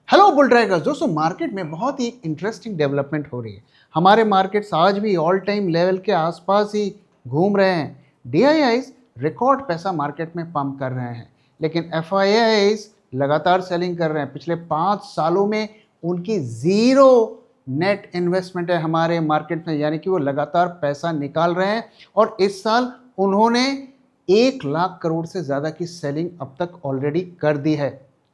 Hello bull draggers दोस्तों, market में बहुत ही इंटरेस्टिंग डेवलपमेंट हो रही है। हमारे मार्केट्स आज भी ऑल टाइम लेवल के आसपास ही घूम रहे हैं। डीआईआईज रिकॉर्ड पैसा मार्केट में पंप कर रहे हैं, लेकिन एफआईआईज लगातार सेलिंग कर रहे हैं। पिछले 5 सालों में उनकी ज़ीरो नेट इन्वेस्टमेंट है हमारे मार्केट में, यानी कि वो लगातार पैसा निकाल रहे हैं। और इस साल उन्होंने 1 लाख करोड़ से ज़्यादा की सेलिंग अब तक ऑलरेडी कर दी है।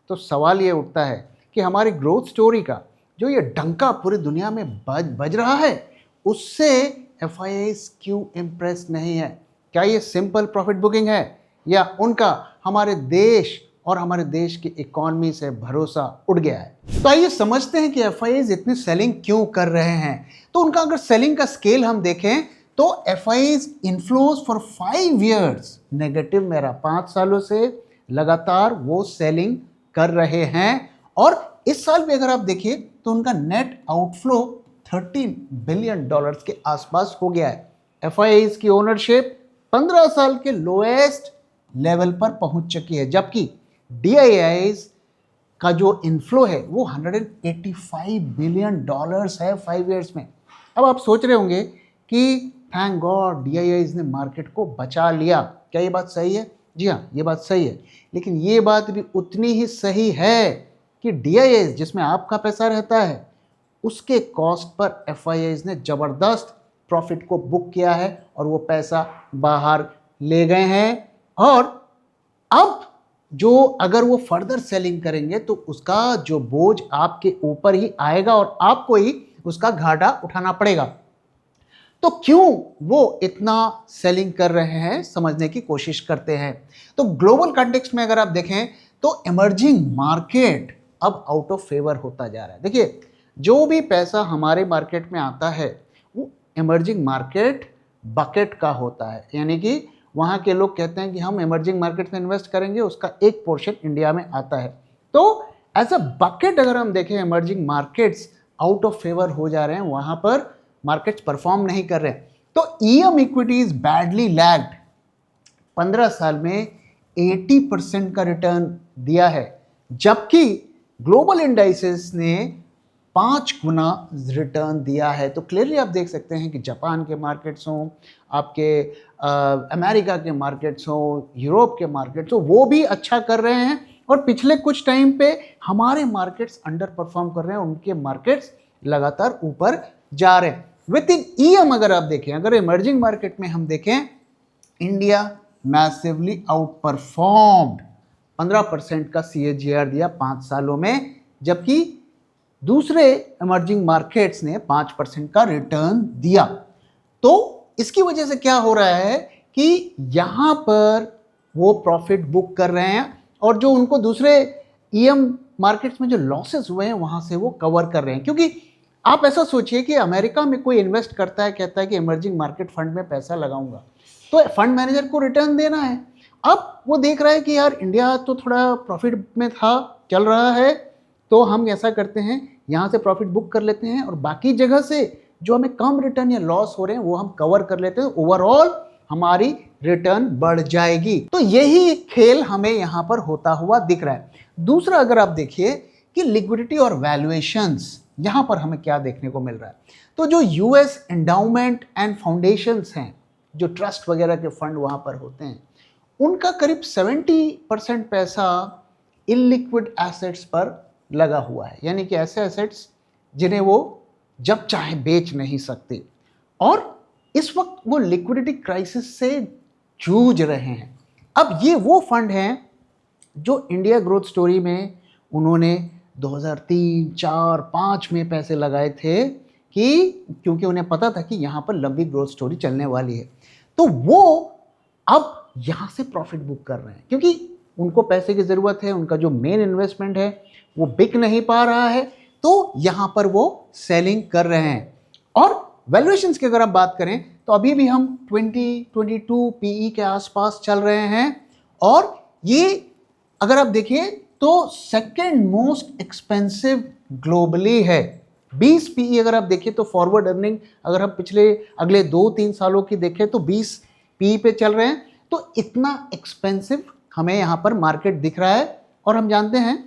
तो सवाल ये उठता है कि हमारी ग्रोथ स्टोरी का जो ये डंका पूरी दुनिया में बज रहा है, उससे एफआईआईज क्यों इम्प्रेस नहीं है? क्या ये सिंपल प्रॉफिट बुकिंग है, या उनका हमारे देश और हमारे देश की इकॉनमी से भरोसा उठ गया है? तो आइए समझते हैं कि एफआईआईज इतनी सेलिंग क्यों कर रहे हैं। तो उनका अगर सेलिंग का स्केल हम देखें तो FIIs inflows for 5 years negative में रहा। 5 सालों से लगातार वो सेलिंग कर रहे हैं। और इस साल भी अगर आप देखिए तो उनका नेट आउटफ्लो $13 बिलियन के आसपास हो गया है। एफआईआईज की ओनरशिप 15 साल के लोएस्ट लेवल पर पहुंच चुकी है, जबकि डीआईआईज का जो इनफ्लो है वो $185 बिलियन है 5 ईयर्स में। अब आप सोच रहे होंगे कि थैंक गॉड डीआईआईज ने मार्केट को बचा लिया। क्या ये बात सही है? जी हाँ, ये बात सही है, लेकिन ये बात भी उतनी ही सही है कि डीआईआईज जिसमें आपका पैसा रहता है, उसके कॉस्ट पर एफआईआईज ने ज़बरदस्त प्रॉफिट को बुक किया है और वो पैसा बाहर ले गए हैं। और अब जो अगर वो फर्दर सेलिंग करेंगे तो उसका जो बोझ आपके ऊपर ही आएगा और आपको ही उसका घाटा उठाना पड़ेगा। तो क्यों वो इतना सेलिंग कर रहे हैं, समझने की कोशिश करते हैं। तो ग्लोबल कॉन्टेक्स्ट में अगर आप देखें तो इमर्जिंग मार्केट अब आउट ऑफ फेवर होता जा रहा है। देखिए, जो भी पैसा हमारे मार्केट में आता है वो इमर्जिंग मार्केट बकेट का होता है, यानी कि वहाँ के लोग कहते हैं कि हम इमर्जिंग मार्केट में इन्वेस्ट करेंगे, उसका एक पोर्शन इंडिया में आता है। तो एज अ बकेट अगर हम देखें, emerging markets out of favour हो जा रहे हैं, वहाँ पर मार्केट्स परफॉर्म नहीं कर रहे हैं। तो ईएम इक्विटीज बैडली लैग्ड। 15 साल में 80% का रिटर्न दिया है, जबकि ग्लोबल इंडाइसेस ने 5 गुना रिटर्न दिया है। तो क्लियरली आप देख सकते हैं कि जापान के मार्केट्स हों, आपके अमेरिका के मार्केट्स हों, यूरोप के मार्केट्स हों, वो भी अच्छा कर रहे हैं। और पिछले कुछ टाइम पे हमारे मार्केट्स अंडर परफॉर्म कर रहे हैं, उनके मार्केट्स लगातार ऊपर जा रहे हैं। विद इन ईएम अगर आप देखें, अगर इमर्जिंग मार्केट में हम देखें, इंडिया मैसिवली आउट परफॉर्म्ड। 15% का CAGR दिया 5 सालों में, जबकि दूसरे इमर्जिंग मार्केट्स ने 5% का रिटर्न दिया। तो इसकी वजह से क्या हो रहा है कि यहाँ पर वो प्रॉफिट बुक कर रहे हैं और जो उनको दूसरे ईएम मार्केट्स में जो लॉसेस हुए हैं वहाँ से वो कवर कर रहे हैं। क्योंकि आप ऐसा सोचिए कि अमेरिका में कोई इन्वेस्ट करता है, कहता है कि इमर्जिंग मार्केट फंड में पैसा लगाऊंगा, तो फंड मैनेजर को रिटर्न देना है। अब वो देख रहा है कि यार इंडिया तो थोड़ा प्रॉफिट में था, चल रहा है, तो हम ऐसा करते हैं, यहाँ से प्रॉफिट बुक कर लेते हैं और बाकी जगह से जो हमें कम रिटर्न या लॉस हो रहे हैं वो हम कवर कर लेते हैं। ओवरऑल हमारी रिटर्न बढ़ जाएगी। तो यही खेल हमें यहाँ पर होता हुआ दिख रहा है। दूसरा अगर आप देखिए कि लिक्विडिटी और वैल्यूएशंस, यहाँ पर हमें क्या देखने को मिल रहा है। तो जो यूएस एंडाउमेंट एंड फाउंडेशंस हैं, जो ट्रस्ट वगैरह के फंड वहाँ पर होते हैं, उनका करीब 70% पैसा इलिक्विड एसेट्स पर लगा हुआ है, यानी कि ऐसे एसेट्स जिन्हें वो जब चाहे बेच नहीं सकते। और इस वक्त वो लिक्विडिटी क्राइसिस से जूझ रहे हैं। अब ये वो फंड हैं जो इंडिया ग्रोथ स्टोरी में उन्होंने 2003, 4, 5 में पैसे लगाए थे, कि क्योंकि उन्हें पता था कि यहाँ पर लंबी ग्रोथ स्टोरी चलने वाली है। तो वो अब यहाँ से प्रॉफिट बुक कर रहे हैं क्योंकि उनको पैसे की ज़रूरत है, उनका जो मेन इन्वेस्टमेंट है वो बिक नहीं पा रहा है, तो यहाँ पर वो सेलिंग कर रहे हैं। और वैल्यूएशंस की अगर आप बात करें तो अभी भी हम 20-22 PE के आसपास चल रहे हैं। और ये अगर आप देखिए तो सेकेंड मोस्ट एक्सपेंसिव ग्लोबली है। 20 PE अगर आप देखिए तो फॉरवर्ड अर्निंग अगर हम पिछले अगले 2-3 सालों की देखें तो 20 PE पे चल रहे हैं। तो इतना एक्सपेंसिव हमें यहाँ पर मार्केट दिख रहा है। और हम जानते हैं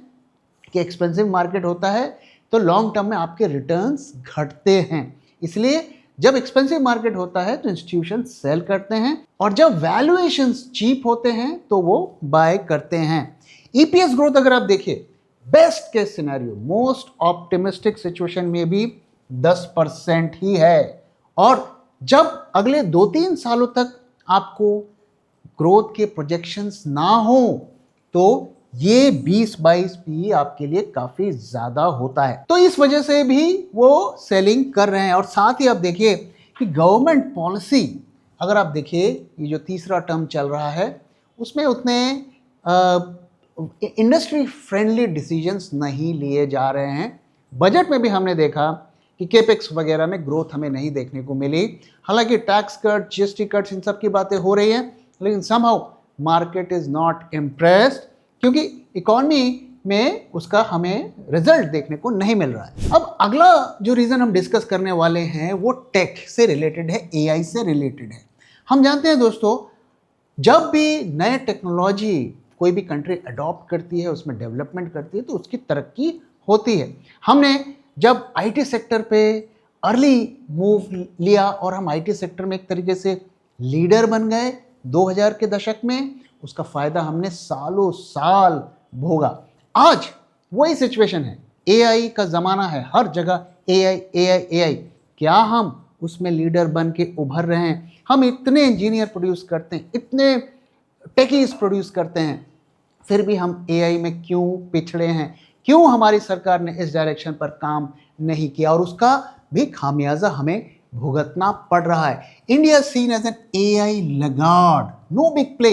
कि एक्सपेंसिव मार्केट होता है तो लॉन्ग टर्म में आपके रिटर्न्स घटते हैं। इसलिए जब एक्सपेंसिव मार्केट होता है तो इंस्टीट्यूशन सेल करते हैं और जब वैल्यूएशंस चीप होते हैं तो वो बाय करते हैं। ईपीएस ग्रोथ अगर आप देखिए, best case scenario, most optimistic situation में भी 10% ही है। और जब अगले 2-3 सालों तक आपको ग्रोथ के प्रोजेक्शंस ना हो तो ये 20-22 पी आपके लिए काफी ज्यादा होता है। तो इस वजह से भी वो सेलिंग कर रहे हैं। और साथ ही आप देखिए कि गवर्नमेंट पॉलिसी, अगर आप देखिए ये जो तीसरा टर्म चल रहा है उसमें उतने इंडस्ट्री फ्रेंडली डिसीजंस नहीं लिए जा रहे हैं। बजट में भी हमने देखा कि केपेक्स वगैरह में ग्रोथ हमें नहीं देखने को मिली। हालांकि टैक्स कट, जीएसटी कट्स, इन सब की बातें हो रही हैं, लेकिन somehow market is not impressed क्योंकि इकोनॉमी में उसका हमें रिजल्ट देखने को नहीं मिल रहा है। अब अगला जो रीजन हम डिस्कस करने वाले हैं वो टेक से रिलेटेड है, एआई से रिलेटेड है। हम जानते हैं दोस्तों, जब भी नए टेक्नोलॉजी कोई भी कंट्री अडॉप्ट करती है, उसमें डेवलपमेंट करती है तो उसकी तरक्की होती है। हमने जब आईटी सेक्टर पे अर्ली मूव लिया और हम आईटी सेक्टर में एक तरीके से लीडर बन गए 2000 के दशक में, उसका फायदा हमने सालों साल भोगा। आज वही सिचुएशन है, एआई का जमाना है, हर जगह एआई एआई एआई। क्या हम उसमें लीडर बन के उभर रहे हैं? हम इतने इंजीनियर प्रोड्यूस करते हैं, इतने टेकीज प्रोड्यूस करते हैं, फिर भी हम एआई में क्यों पिछड़े हैं? क्यों हमारी सरकार ने इस डायरेक्शन पर काम नहीं किया? और उसका भी खामियाजा हमें भुगतना पड़ रहा है। India seen as an AI Lagarde, no big play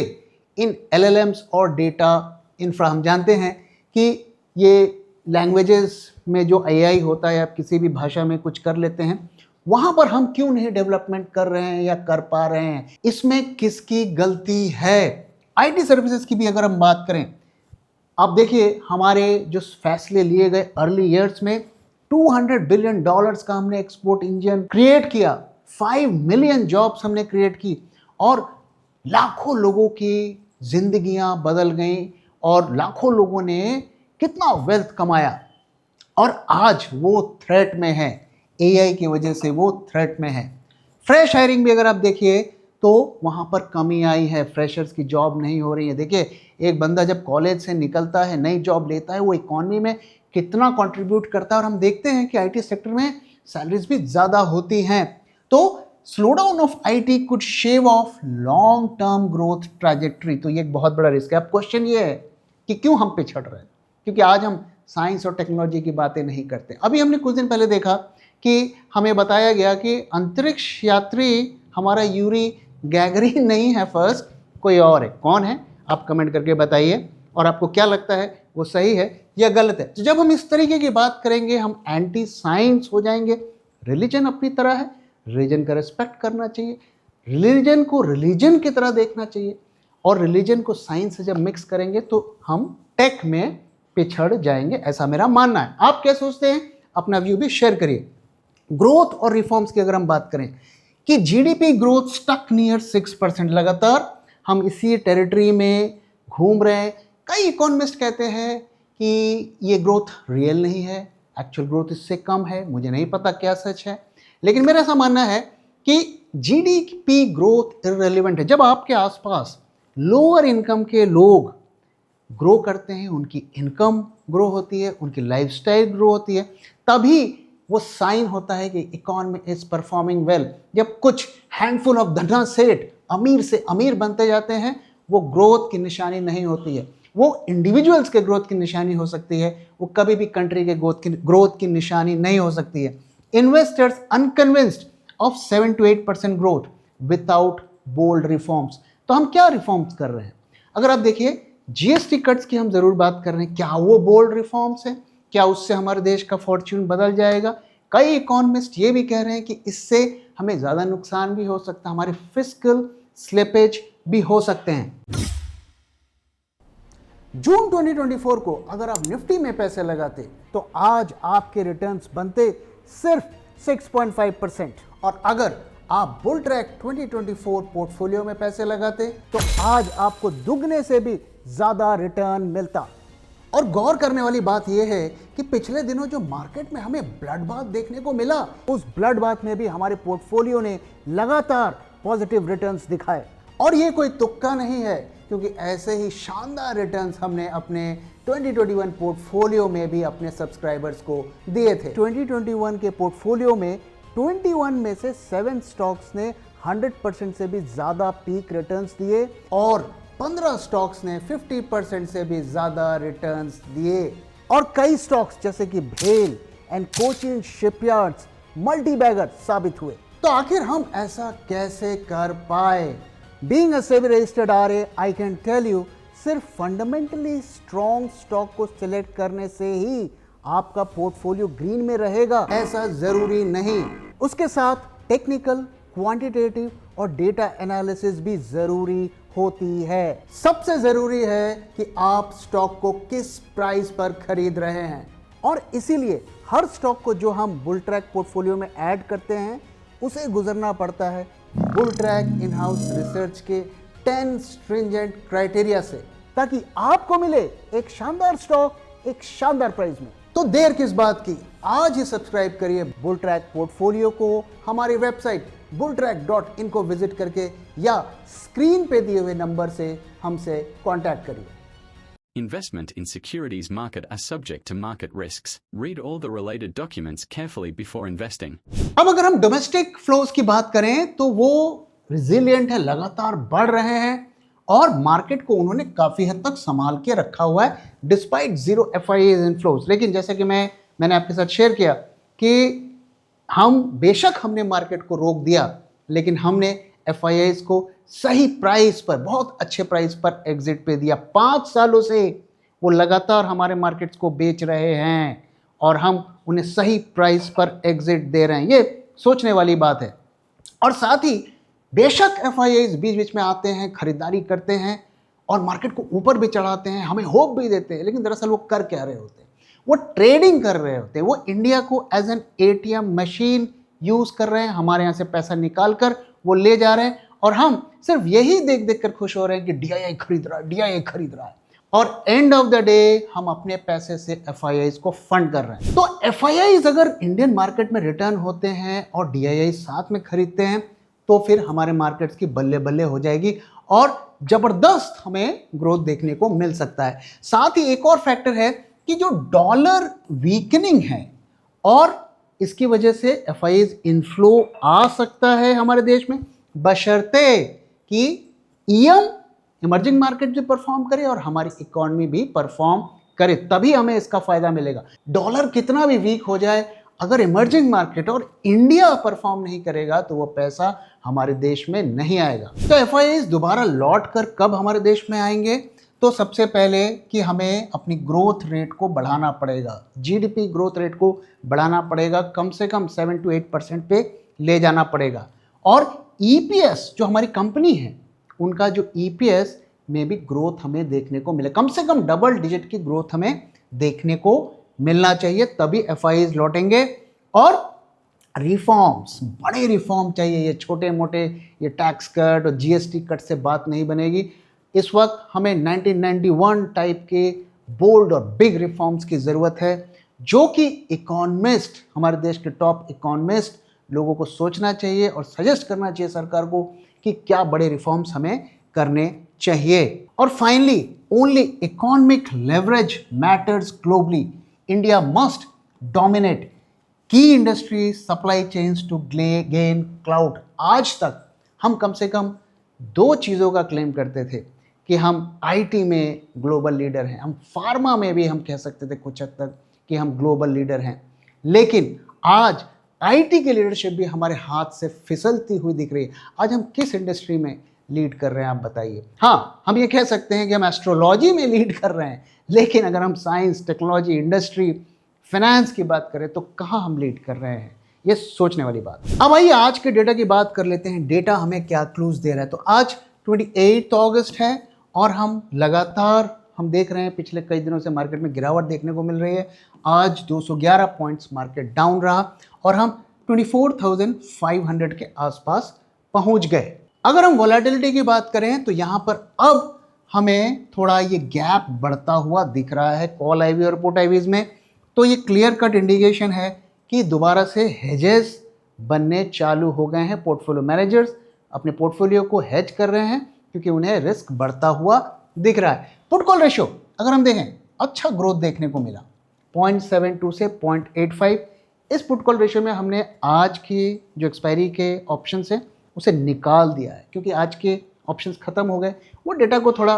in LLMs और डेटा इंफ्रा। हम जानते हैं कि ये लैंग्वेजेस में जो एआई होता है, आप किसी भी भाषा में कुछ कर लेते हैं, वहां पर हम क्यों नहीं डेवलपमेंट कर रहे हैं या कर पा रहे हैं? इसमें किसकी गलती है? आईटी सर्विसेज की भी अगर हम बात करें, आप देखिए हमारे जो फैसले लिए गए अर्ली ईयर्स में, $200 बिलियन का हमने एक्सपोर्ट इंजन क्रिएट किया, 5 मिलियन जॉब्स हमने क्रिएट की और लाखों लोगों की जिंदगियां बदल गई और लाखों लोगों ने कितना वेल्थ कमाया। और आज वो थ्रेट में है, एआई की वजह से वो थ्रेट में है। फ्रेश हायरिंग भी अगर आप देखिए तो वहाँ पर कमी आई है, फ्रेशर्स की जॉब नहीं हो रही है। देखिए एक बंदा जब कॉलेज से निकलता है, नई जॉब लेता है, वो इकॉनमी में कितना कंट्रीब्यूट करता है। और हम देखते हैं कि आईटी सेक्टर में सैलरीज भी ज़्यादा होती हैं। तो slow down of IT could shave off long term growth trajectory. तो ये एक बहुत बड़ा रिस्क है। अब क्वेश्चन ये है कि क्यों हम पिछड़ रहे हैं? क्योंकि आज हम साइंस और टेक्नोलॉजी की बातें नहीं करते। अभी हमने कुछ दिन पहले देखा कि हमें बताया गया कि अंतरिक्ष यात्री हमारा यूरी गैगरीन नहीं है फर्स्ट, कोई और है। कौन है? आप कमेंट करके बताइए और आपको क्या लगता है, वो सही है या गलत है? तो जब हम इस तरीके की बात करेंगे हम एंटी साइंस हो जाएंगे। रिलीजन अपनी तरह है, रिलीजन का रिस्पेक्ट करना चाहिए, रिलीजन को रिलीजन की तरह देखना चाहिए, और रिलीजन को साइंस से जब मिक्स करेंगे तो हम टेक में पिछड़ जाएंगे, ऐसा मेरा मानना है। आप क्या सोचते हैं? अपना व्यू भी शेयर करिए। ग्रोथ और रिफॉर्म्स की अगर हम बात करें कि जीडीपी ग्रोथ स्टक नियर 6%, लगातार हम इसी टेरिटरी में घूम रहे हैं। कई इकोनॉमिस्ट कहते हैं कि ये ग्रोथ रियल नहीं है, एक्चुअल ग्रोथ इससे कम है। मुझे नहीं पता क्या सच है, लेकिन मेरा ऐसा मानना है कि जीडीपी ग्रोथ इररिलेवेंट है। जब आपके आसपास लोअर इनकम के लोग ग्रो करते हैं, उनकी इनकम ग्रो होती है, उनकी लाइफस्टाइल ग्रो होती है, तभी वो साइन होता है कि इकोनॉमी इज परफॉर्मिंग वेल। जब कुछ हैंडफुल ऑफ धना सेठ अमीर से अमीर बनते जाते हैं, वो ग्रोथ की निशानी नहीं होती है। वो इंडिविजुअल्स के ग्रोथ की निशानी हो सकती है, वो कभी भी कंट्री के ग्रोथ की निशानी नहीं हो सकती है। Investors unconvinced of 7 to 8% growth without bold reforms. तो हम क्या रिफॉर्म्स कर रहे हैं? अगर आप देखिए जीएसटी कट्स की हम जरूर बात कर रहे हैं, क्या वो बोल्ड रिफॉर्म्स हैं? क्या उससे हमारे देश का फॉर्च्यून बदल जाएगा? कई इकोनॉमिस्ट ये भी कह रहे हैं कि इससे हमें ज़्यादा नुकसान भी हो सकता है, हमारे फिस्कल स्लिपेज भी हो सकते हैं। जून 2024 को अगर आप निफ्टी में पैसे लगाते तो आज आपके रिटर्न्स बनते सिर्फ 6.5%, और अगर आप बुल ट्रैक 2024 पोर्टफोलियो में पैसे लगाते तो आज आपको दुगने से भी ज्यादा रिटर्न मिलता। और गौर करने वाली बात यह है कि पिछले दिनों जो मार्केट में हमें ब्लड बाथ देखने को मिला, उस ब्लड बाथ में भी हमारे पोर्टफोलियो ने लगातार पॉजिटिव रिटर्न्स दिखाए। और ये कोई तुक्का नहीं है, क्योंकि ऐसे ही शानदार रिटर्न्स हमने अपने 2021 पोर्टफोलियो में भी अपने सब्सक्राइबर्स को दिए थे। 2021 के पोर्टफोलियो में 21 में से 7 स्टॉक्स ने 100% से भी ज्यादा पीक रिटर्न्स दिए और 15 स्टॉक्स ने 50% से भी ज्यादा रिटर्न्स दिए। और कई स्टॉक्स जैसे कि भेल एंड कोचिन शिपयार्ड्स मल्टीबैगर साबित हुए। तो आखिर हम ऐसा कैसे कर पाए? Being a SEBI registered RA, I can tell you, सिर्फ फंडामेंटली स्ट्रॉन्ग स्टॉक को सिलेक्ट करने से ही आपका पोर्टफोलियो ग्रीन में रहेगा, ऐसा जरूरी नहीं। उसके साथ टेक्निकल, क्वांटिटेटिव और डेटा एनालिसिस भी जरूरी होती है। सबसे जरूरी है कि आप स्टॉक को किस प्राइस पर खरीद रहे हैं, और इसीलिए हर स्टॉक को जो हम बुल ट्रैक पोर्टफोलियो में ऐड करते हैं उसे गुजरना पड़ता है bull track in house research के 10 स्ट्रिंजेंट क्राइटेरिया से, ताकि आपको मिले एक शानदार स्टॉक एक शानदार प्राइस में। तो देर किस बात की, आज ही सब्सक्राइब करिए बुल ट्रैक पोर्टफोलियो को हमारी वेबसाइट bulltrack.in को विजिट करके, या स्क्रीन पे दिए हुए नंबर से हमसे कांटेक्ट करिए। Investment in securities market are subject to market risks. Read all the related documents carefully before investing. अब अगर हम डोमेस्टिक फ्लोज की बात करें तो वो रिजिलियंट है, लगातार बढ़ रहे हैं और मार्केट को उन्होंने काफी हद तक संभाल के रखा हुआ है डिस्पाइट जीरो FIIs इनफ्लोज। लेकिन जैसे कि मैंने आपके साथ शेयर किया कि बेशक हमने मार्केट को रोक दिया, लेकिन हमने FIIs को सही प्राइस पर, बहुत अच्छे प्राइस पर एग्जिट पे दिया। 5 सालों से वो लगातार हमारे मार्केट्स को बेच रहे हैं और हम उन्हें सही प्राइस पर एग्जिट दे रहे हैं, ये सोचने वाली बात है। और साथ ही बेशक FIIs बीच बीच में आते हैं, खरीदारी करते हैं और मार्केट को ऊपर भी चढ़ाते हैं, हमें होप भी देते हैं, लेकिन दरअसल वो कर क्या रहे होते हैं? वो ट्रेडिंग कर रहे होते हैं। वो इंडिया को as an ATM machine use कर रहे हैं, हमारे यहाँ से पैसा निकाल कर वो ले जा रहे हैं और हम सिर्फ यही देख देख कर खुश हो रहे हैं कि DII खरीद रहा है और एंड ऑफ द डे हम अपने पैसे से FIIs को फंड कर रहे हैं। तो FIIs अगर इंडियन मार्केट में रिटर्न होते हैं और DII साथ में खरीदते हैं तो फिर हमारे मार्केट्स की बल्ले बल्ले हो जाएगी और जबरदस्त हमें ग्रोथ देखने को मिल सकता है। साथ ही एक और फैक्टर है कि जो डॉलर वीकनिंग है और इसकी वजह से FIIs इनफ्लो आ सकता है हमारे देश में, बशर्ते कि EM इमर्जिंग मार्केट भी परफॉर्म करे और हमारी इकोनॉमी भी परफॉर्म करे, तभी हमें इसका फायदा मिलेगा। डॉलर कितना भी वीक हो जाए, अगर इमर्जिंग मार्केट और इंडिया परफॉर्म नहीं करेगा तो वो पैसा हमारे देश में नहीं आएगा। तो FIIs दोबारा लौट कर कब हमारे देश में आएंगे? तो सबसे पहले कि हमें अपनी ग्रोथ रेट को बढ़ाना पड़ेगा, GDP ग्रोथ रेट को बढ़ाना पड़ेगा, कम से कम 7 to 8% पे ले जाना पड़ेगा। और EPS जो हमारी कंपनी है उनका जो EPS में भी ग्रोथ हमें देखने को मिले, कम से कम डबल डिजिट की ग्रोथ हमें देखने को मिलना चाहिए, तभी FIIs लौटेंगे। और रिफॉर्म्स, बड़े रिफॉर्म चाहिए, ये छोटे मोटे ये टैक्स कट और GST कट से बात नहीं बनेगी। इस वक्त हमें 1991 टाइप के बोल्ड और बिग रिफॉर्म्स की ज़रूरत है, जो कि इकोनॉमिस्ट, हमारे देश के टॉप इकोनॉमिस्ट लोगों को सोचना चाहिए और सजेस्ट करना चाहिए सरकार को कि क्या बड़े रिफॉर्म्स हमें करने चाहिए। और finally, only economic leverage matters globally. India must dominate की industry supply chains to gain clout. आज तक हम कम से कम 2 चीज़ों का क्लेम करते थे कि हम IT में ग्लोबल लीडर हैं, हम फार्मा में भी हम कह सकते थे कुछ हद तक कि हम ग्लोबल लीडर हैं, लेकिन आज IT की लीडरशिप भी हमारे हाथ से फिसलती हुई दिख रही है। आज हम किस इंडस्ट्री में लीड कर रहे हैं आप बताइए? हाँ, हम ये कह सकते हैं कि हम एस्ट्रोलॉजी में लीड कर रहे हैं, लेकिन अगर हम साइंस, टेक्नोलॉजी, इंडस्ट्री, फाइनेंस की बात करें तो कहाँ हम लीड कर रहे हैं? ये सोचने वाली बात। अब आइए आज के डेटा की बात कर लेते हैं। डेटा हमें क्या क्लूज दे रहा है? तो आज 28 अगस्त है और हम लगातार देख रहे हैं पिछले कई दिनों से मार्केट में गिरावट देखने को मिल रही है। आज 211 पॉइंट्स मार्केट डाउन रहा और हम 24,500 के आसपास पहुंच गए। अगर हम वोलेटिलिटी की बात करें तो यहाँ पर अब हमें थोड़ा ये गैप बढ़ता हुआ दिख रहा है कॉल आईवी और पुट आईवीज में, तो ये क्लियर कट इंडिकेशन है कि दोबारा से हेजेस बनने चालू हो गए हैं। पोर्टफोलियो मैनेजर्स अपने पोर्टफोलियो को हेज कर रहे हैं क्योंकि उन्हें रिस्क बढ़ता हुआ दिख रहा है। पुट कॉल रेशियो अगर हम देखें, अच्छा ग्रोथ देखने को मिला 0.72 से 0.85। इस पुट कॉल रेशियो में हमने आज की जो एक्सपायरी के ऑप्शंस हैं उसे निकाल दिया है क्योंकि आज के ऑप्शंस खत्म हो गए। वो डेटा को थोड़ा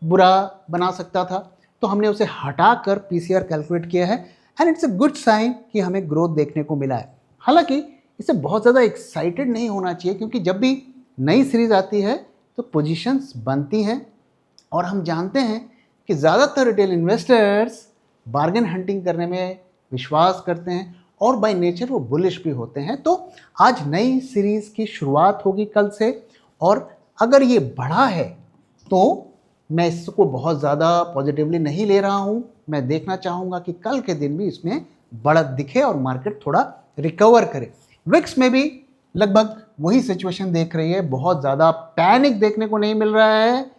बुरा बना सकता था, तो हमने उसे हटाकर पीसीआर कैलकुलेट किया है and it's a good sign कि हमें ग्रोथ देखने को मिला है। हालांकि इसे बहुत ज़्यादा एक्साइटेड नहीं होना चाहिए क्योंकि जब भी नई सीरीज आती है तो पोजीशंस बनती हैं और हम जानते हैं कि ज़्यादातर रिटेल इन्वेस्टर्स बार्गेन हंटिंग करने में विश्वास करते हैं और बाय नेचर वो बुलिश भी होते हैं। तो आज नई सीरीज़ की शुरुआत होगी कल से, और अगर ये बढ़ा है तो मैं इसको बहुत ज़्यादा पॉजिटिवली नहीं ले रहा हूँ। मैं देखना चाहूँगा कि कल के दिन भी इसमें बढ़त दिखे और मार्केट थोड़ा रिकवर करे। विक्स में भी लगभग वही सिचुएशन देख रही है, बहुत ज़्यादा पैनिक देखने को नहीं मिल रहा है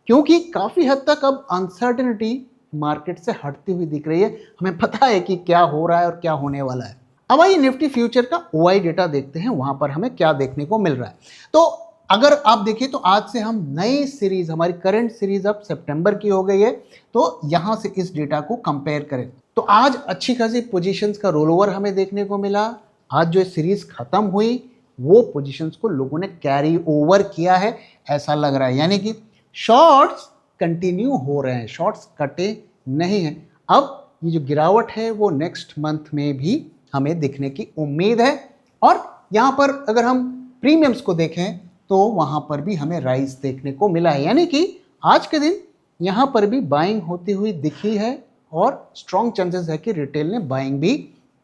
क्योंकि काफ़ी हद तक अब अनसर्टेनिटी मार्केट से हटती हुई दिख रही है। हमें पता है कि क्या हो रहा है और क्या होने वाला है। अब आइए निफ्टी फ्यूचर का ओआई डेटा देखते हैं, वहाँ पर हमें क्या देखने को मिल रहा है। तो अगर आप देखिए तो आज से हम नई सीरीज, हमारी करंट सीरीज अब सितंबर की हो गई है, तो यहाँ से इस डेटा को कंपेयर करें तो आज अच्छी खासी पोजीशंस का रोल ओवर हमें देखने को मिला। आज जो सीरीज खत्म हुई वो पोजीशंस को लोगों ने कैरी ओवर किया है ऐसा लग रहा है, यानी कि शॉर्ट्स कंटिन्यू हो रहे हैं, शॉर्ट्स कटे नहीं हैं। अब ये जो गिरावट है वो नेक्स्ट मंथ में भी हमें दिखने की उम्मीद है। और यहाँ पर अगर हम प्रीमियम्स को देखें तो वहाँ पर भी हमें राइज देखने को मिला है, यानी कि आज के दिन यहाँ पर भी बाइंग होती हुई दिखी है और स्ट्रॉन्ग चांसेस है कि रिटेल ने बाइंग भी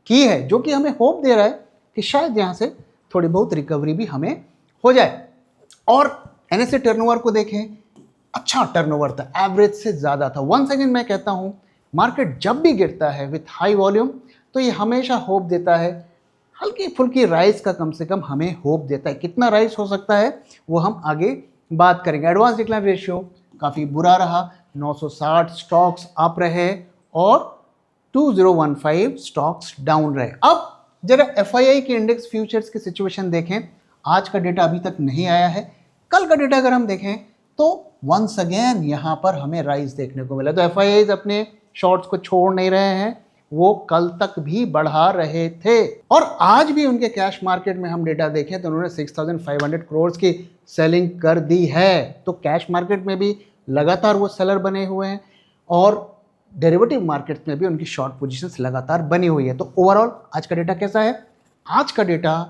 की है, जो कि हमें होप दे रहा है कि शायद यहाँ से थोड़ी बहुत रिकवरी भी हमें हो जाए। और एनएसए टर्नओवर को देखें, अच्छा टर्नओवर था, एवरेज से ज़्यादा था। वंस अगेन मैं कहता हूँ मार्केट जब भी गिरता है विथ हाई वॉल्यूम तो ये हमेशा होप देता है, हल्की फुल्की राइस का कम से कम हमें होप देता है। कितना राइस हो सकता है वो हम आगे बात करेंगे। एडवांस डिक्लाइन रेशियो काफ़ी बुरा रहा, 960 स्टॉक्स अप रहे और 2015 स्टॉक्स डाउन रहे। अब जरा एफआईआई के इंडेक्स फ्यूचर्स की सिचुएशन देखें। आज का डेटा अभी तक नहीं आया है, कल का डेटा अगर हम देखें तो वंस अगेन यहाँ पर हमें राइज देखने को मिला। तो एफआईआईज अपने शॉर्ट्स को छोड़ नहीं रहे हैं, वो कल तक भी बढ़ा रहे थे और आज भी उनके कैश मार्केट में हम डेटा देखें तो उन्होंने 6500 करोड़ की सेलिंग कर दी है। तो कैश मार्केट में भी लगातार वो सेलर बने हुए हैं और डेरिवेटिव मार्केट में भी उनकी शॉर्ट पोजीशंस लगातार बनी हुई है। तो ओवरऑल आज का डेटा कैसा है? आज का डेटा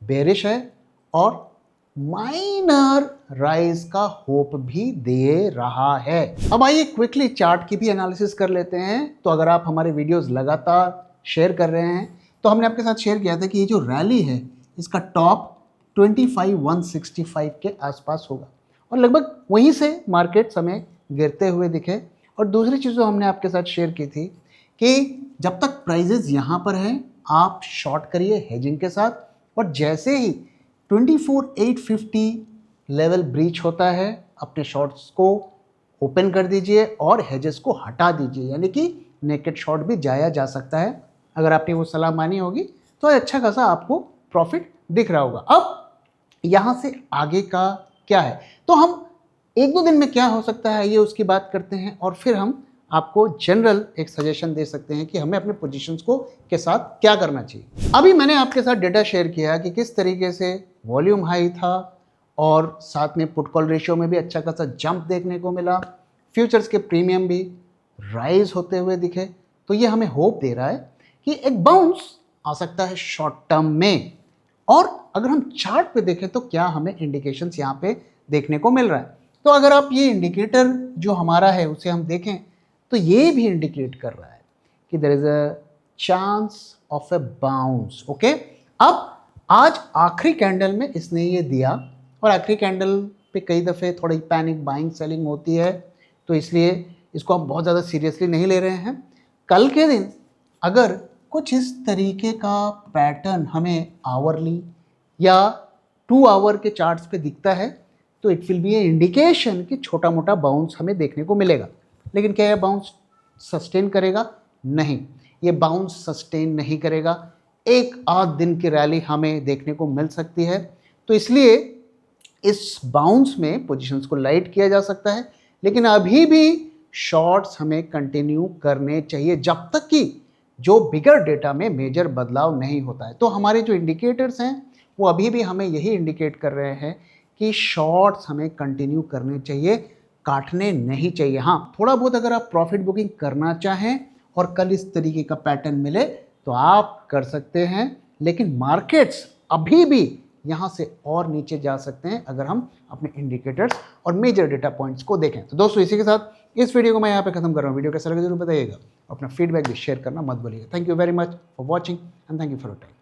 बेरिश है और माइनर राइज का होप भी दे रहा है। अब आइए क्विकली चार्ट की भी एनालिसिस कर लेते हैं। तो अगर आप हमारे वीडियोस लगातार शेयर कर रहे हैं तो हमने आपके साथ शेयर किया था कि ये जो रैली है इसका टॉप 25,165 के आसपास होगा और लगभग वहीं से मार्केट्स हमें गिरते हुए दिखे। और दूसरी चीज़ जो हमने आपके साथ शेयर की थी कि जब तक प्राइजेस यहाँ पर हैं आप शॉर्ट करिए हेजिंग के साथ, और जैसे ही 24,850 लेवल ब्रीच होता है अपने शॉर्ट्स को ओपन कर दीजिए और हेजेस को हटा दीजिए, यानी कि नेकेड शॉर्ट भी जाया जा सकता है। अगर आपने वो सलाह मानी होगी तो अच्छा खासा आपको प्रॉफिट दिख रहा होगा। अब यहाँ से आगे का क्या है, तो हम एक दो दिन में क्या हो सकता है ये उसकी बात करते हैं और फिर हम आपको जनरल एक सजेशन दे सकते हैं कि हमें अपने पोजीशंस को के साथ क्या करना चाहिए। अभी मैंने आपके साथ डेटा शेयर किया कि किस तरीके से वॉल्यूम हाई था और साथ में पुट कॉल रेशियो में भी अच्छा खासा जंप देखने को मिला, फ्यूचर्स के प्रीमियम भी राइज होते हुए दिखे। तो ये हमें होप दे रहा है कि एक बाउंस आ सकता है शॉर्ट टर्म में। और अगर हम चार्ट पे देखें तो क्या हमें इंडिकेशंस यहाँ पे देखने को मिल रहा है, तो अगर आप ये इंडिकेटर जो हमारा है उसे हम देखें तो ये भी इंडिकेट कर रहा है कि there is a chance of a bounce. Okay, अब आज आखिरी कैंडल में इसने ये दिया और आखिरी कैंडल पे कई दफ़े थोड़ी पैनिक बाइंग सेलिंग होती है, तो इसलिए इसको हम बहुत ज़्यादा सीरियसली नहीं ले रहे हैं। कल के दिन अगर कुछ इस तरीके का पैटर्न हमें आवरली या 2 आवर के चार्ट्स पे दिखता है तो it will be A indication कि छोटा मोटा बाउंस हमें देखने को मिलेगा। लेकिन क्या यह बाउंस सस्टेन करेगा? नहीं, ये बाउंस सस्टेन नहीं करेगा। एक आध दिन की रैली हमें देखने को मिल सकती है, तो इसलिए इस बाउंस में पोजीशंस को लाइट किया जा सकता है, लेकिन अभी भी शॉर्ट्स हमें कंटिन्यू करने चाहिए जब तक कि जो बिगर डेटा में मेजर बदलाव नहीं होता है। तो हमारे जो इंडिकेटर्स हैं वो अभी भी हमें यही इंडिकेट कर रहे हैं कि शॉर्ट्स हमें कंटिन्यू करने चाहिए, काटने नहीं चाहिए। हाँ, थोड़ा बहुत अगर आप प्रॉफिट बुकिंग करना चाहें और कल इस तरीके का पैटर्न मिले तो आप कर सकते हैं, लेकिन मार्केट्स अभी भी यहाँ से और नीचे जा सकते हैं अगर हम अपने इंडिकेटर्स और मेजर डेटा पॉइंट्स को देखें। तो दोस्तों, इसी के साथ इस वीडियो को मैं यहाँ पे खत्म कर रहा हूँ। वीडियो कैसा लगा जरूर बताइएगा, अपना फीडबैक भी शेयर करना मत भूलिएगा। Thank you very much for watching and thank you for your time.